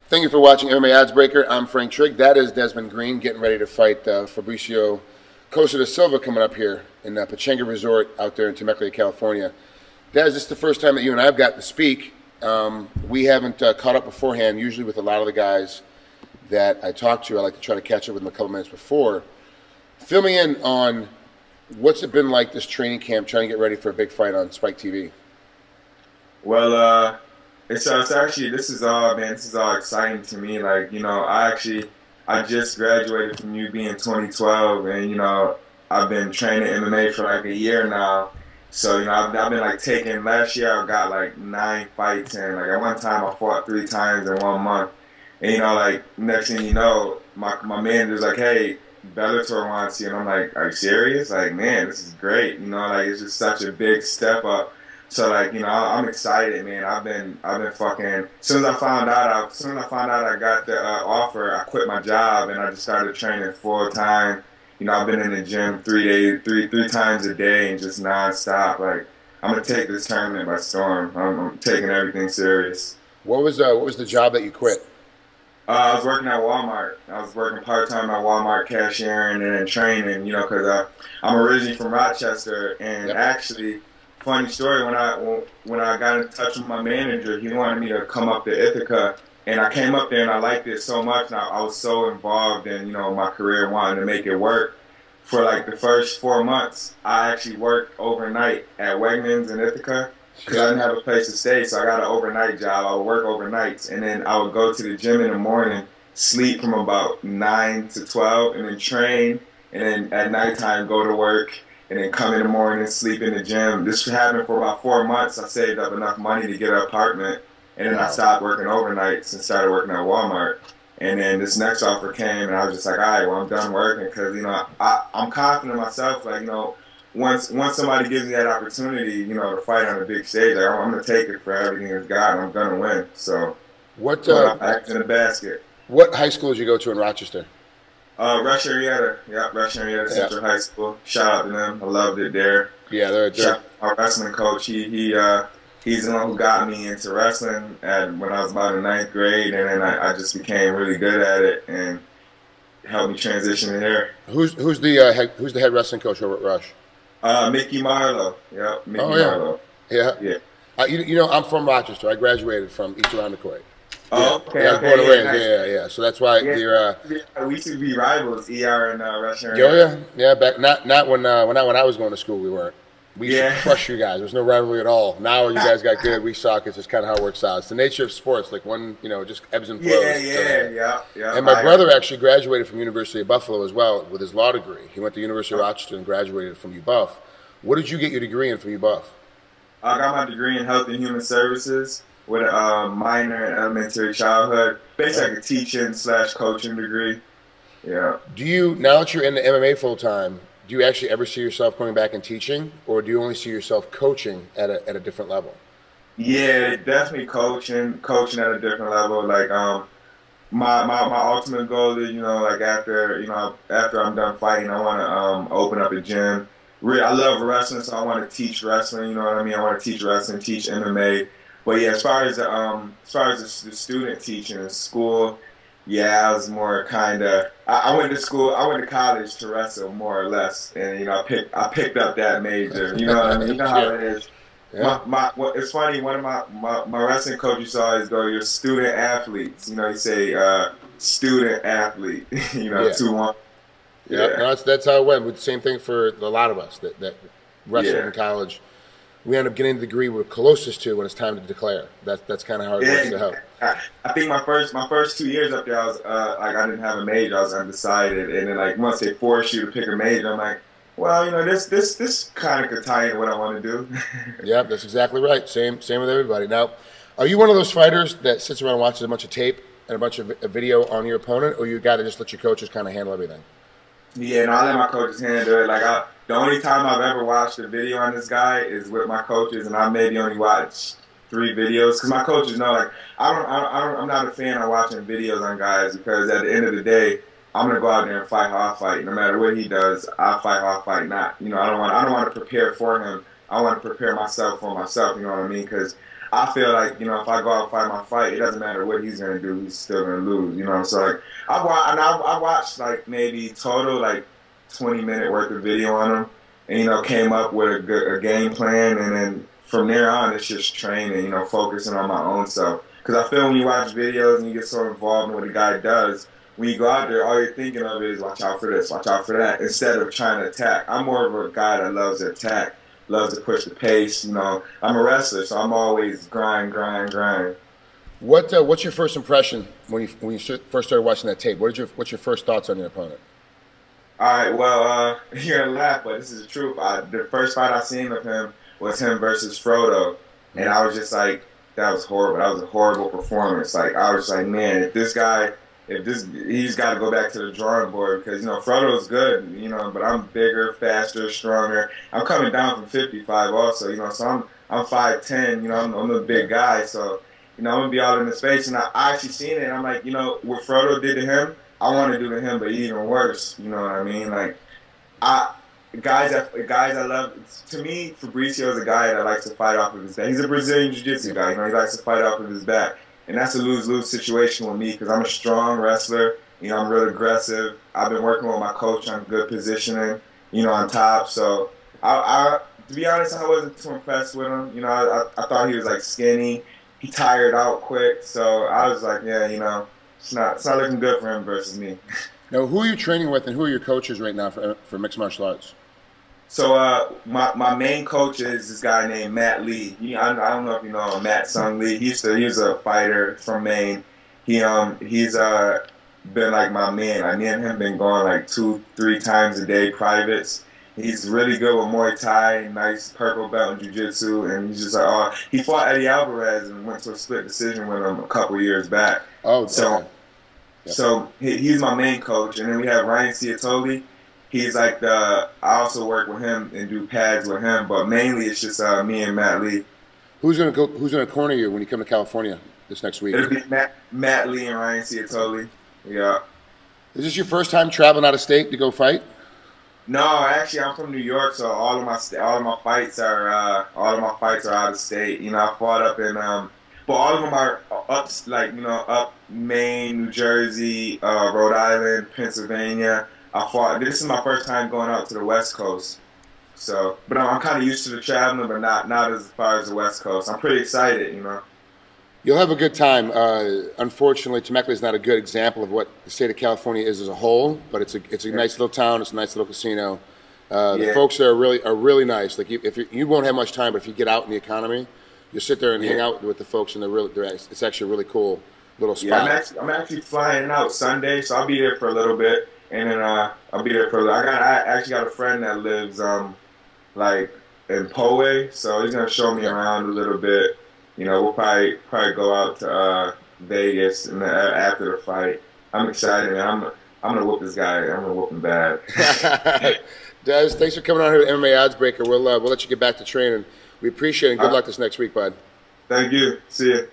Thank you for watching MMA Oddsbreaker. I'm Frank Trigg. That is Desmond Green getting ready to fight Fabricio Costa da Silva coming up here in Pechanga Resort out there in Temecula, California. Des, this is the first time that you and I have got to speak. We haven't caught up beforehand. Usually with a lot of the guys that I talk to, I like to try to catch up with them a couple minutes before. Fill me in on what's it been like this training camp, trying to get ready for a big fight on Spike TV. Well, it's actually, this is all exciting to me. Like, I just graduated from UB in 2012, and, I've been training MMA for like a year now. So, I've been like last year I got like 9 fights, and like at one time I fought 3 times in 1 month. And, like next thing you know, my manager's like, hey, Bellator wants you. And I'm like, are you serious? Like, man, this is great. Like it's just such a big step up. So like, I'm excited, man. I've been fucking. As soon as I found out I got the offer, I quit my job and I just started training full time. I've been in the gym 3 times a day and just nonstop. Like, I'm gonna take this tournament by storm. I'm taking everything serious. What was the job that you quit? I was working at Walmart. I was working part-time at Walmart, cashiering and then training. Because I'm originally from Rochester, and actually. Funny story, when I got in touch with my manager, he wanted me to come up to Ithaca, and I came up there and I liked it so much, and I was so involved in my career, wanting to make it work. For like the first 4 months, I actually worked overnight at Wegmans in Ithaca because I didn't have a place to stay, so I got an overnight job. I would work overnights, and then I would go to the gym in the morning, sleep from about 9 to 12, and then train, and then at nighttime go to work. And then come in the morning and sleep in the gym. This happened for about 4 months. I saved up enough money to get an apartment. And then I stopped working overnights and started working at Walmart. And then this next offer came, and I was just like, all right, well, I'm done working. Because, I'm confident in myself. Like, once somebody gives me that opportunity, to fight on a big stage, like, I'm going to take it for everything it's got, and I'm going to win. So, I'm back in the basket. What high school did you go to in Rochester? Rush Arietta. Yeah, Rush Arietta Central High School. Shout out to them. I loved it there. Yeah, they're Shout out to our wrestling coach. He's the one who got me into wrestling when I was about in 9th grade, and then I just became really good at it and helped me transition in there. Who's the head wrestling coach over at Rush? Mickey Marlowe. Yeah, Mickey Marlowe. Yeah. Yeah. I'm from Rochester. I graduated from East Irondequoit. Oh, okay. Yeah, born and raised. Yeah. So that's why you're. We used to be rivals, ER and Russian. Yeah. Back not when I was going to school, we weren't. We used to crush you guys. There's no rivalry at all. Now you guys got good. We suck. It's just kind of how it works out. It's the nature of sports. Like one, just ebbs and flows. Yeah. And my brother actually graduated from University of Buffalo as well with his law degree. He went to University of Rochester and graduated from UBuff. What did you get your degree in from UBuff? I got my degree in Health and Human Services with a minor in elementary childhood, basically like a teaching/coaching degree. Yeah. Do you, now that you're in the MMA full time, do you actually ever see yourself going back and teaching, or do you only see yourself coaching at a different level? Yeah, definitely coaching at a different level. Like my ultimate goal is like after I'm done fighting, I want to open up a gym. I love wrestling, so I want to teach wrestling. You know what I mean? I want to teach wrestling, teach MMA. But yeah, as far as the student teaching in school, I was more kind of. I went to college to wrestle more or less, and I picked up that major. You know what I mean? You know how it is. Yeah. It's funny. One of my wrestling coaches always go, "You're student athletes." You say student athlete. 2-1. Yeah, no, that's how it went. With the same thing for a lot of us that wrestled in college. We end up getting the degree we're closest to when it's time to declare. That's kind of how it works to help. I think my first 2 years up there, I was I didn't have a major. I was undecided, and then like once they force you to pick a major, I'm like, well, this kind of could tie into what I want to do. Yeah, that's exactly right. Same with everybody. Now, are you one of those fighters that sits around and watches a bunch of tape and a bunch of video on your opponent, or you got to just let your coaches kind of handle everything? Yeah, no, I let my coaches handle it. Like the only time I've ever watched a video on this guy is with my coaches, and I maybe only watched 3 videos because my coaches know. Like I'm not a fan of watching videos on guys because at the end of the day, I'm gonna go out there and fight how I fight. No matter what he does, I fight how I fight. Not I don't want to prepare for him. I want to prepare myself for myself. You know what I mean? Because I feel like, you know, if I go out and fight my fight, it doesn't matter what he's gonna do, he's still gonna lose. You know, so like I watched like maybe total like 20-minute worth of video on him, and you know, came up with a game plan, and then from there on, it's just training. You know, focusing on my own self. Because I feel when you watch videos and you get so involved in what a guy does, when you go out there, all you're thinking of is watch out for this, watch out for that, instead of trying to attack. I'm more of a guy that loves to attack, loves to push the pace. You know, I'm a wrestler, so I'm always grind, grind, grind. What's your first impression when you first started watching that tape? What's your first thoughts on your opponent? All right, well, you're gonna laugh, but this is the truth. The first fight I seen of him was him versus Frodo, and I was just like, that was horrible. That was a horrible performance. Like, I was like, man, he's got to go back to the drawing board, because, you know, Frodo's good, you know, but I'm bigger, faster, stronger. I'm coming down from 55 also, you know, so I'm 5'10", you know, I'm a big guy, so, you know, I'm going to be out in the space. And I actually seen it, and I'm like, you know, what Frodo did to him, I want to do to him, but even worse, you know what I mean? Like, guys I love, to me, Fabricio is a guy that likes to fight off of his back. He's a Brazilian Jiu-Jitsu guy, you know, he likes to fight off of his back. And that's a lose-lose situation with me, because I'm a strong wrestler. You know, I'm real aggressive. I've been working with my coach on good positioning, you know, on top. So, to be honest, I wasn't too impressed with him. You know, I thought he was, like, skinny. He tired out quick. So, I was like, yeah, you know, it's not looking good for him versus me. Now, who are you training with, and who are your coaches right now for mixed martial arts? So my main coach is this guy named Matt Lee. I don't know if you know him, Matt Sung Lee. He was a fighter from Maine. He's been like my man. Like, me and him been going like 2-3 times a day privates. He's really good with Muay Thai, nice purple belt in Jiu-Jitsu, and he's just like, he fought Eddie Alvarez and went to a split decision with him a couple years back. Oh, so yep. So he's my main coach, and then we have Ryan Ciatoli. He's like I also work with him and do pads with him, but mainly it's just me and Matt Lee. Who's gonna corner you when you come to California this next week? It'll be Matt Lee and Ryan Ciatoli. Yeah. Is this your first time traveling out of state to go fight? No, actually, I'm from New York, so all of my fights are out of state. You know, I fought up in but all of them are up, like, you know, up Maine, New Jersey, Rhode Island, Pennsylvania. This is my first time going out to the West Coast. So, but I'm kind of used to the traveling, but not as far as the West Coast. I'm pretty excited, you know. You'll have a good time. Unfortunately, Temecula is not a good example of what the state of California is as a whole, but it's a nice little town. It's a nice little casino. The folks there are really nice. Like, you won't have much time, but if you get out in the economy, you sit there and hang out with the folks, and it's actually a really cool little spot. Yeah, I'm actually flying out Sunday, so I'll be there for a little bit. And then I'll be there for. I actually got a friend that lives like in Poway, so he's gonna show me around a little bit. You know, we'll probably go out to Vegas and after the fight. I'm excited, man. I'm gonna whoop this guy. I'm gonna whoop him bad. Des, thanks for coming on here to MMA Oddsbreaker. We'll let you get back to training. We appreciate it. And good luck this next week, bud. Thank you. See you.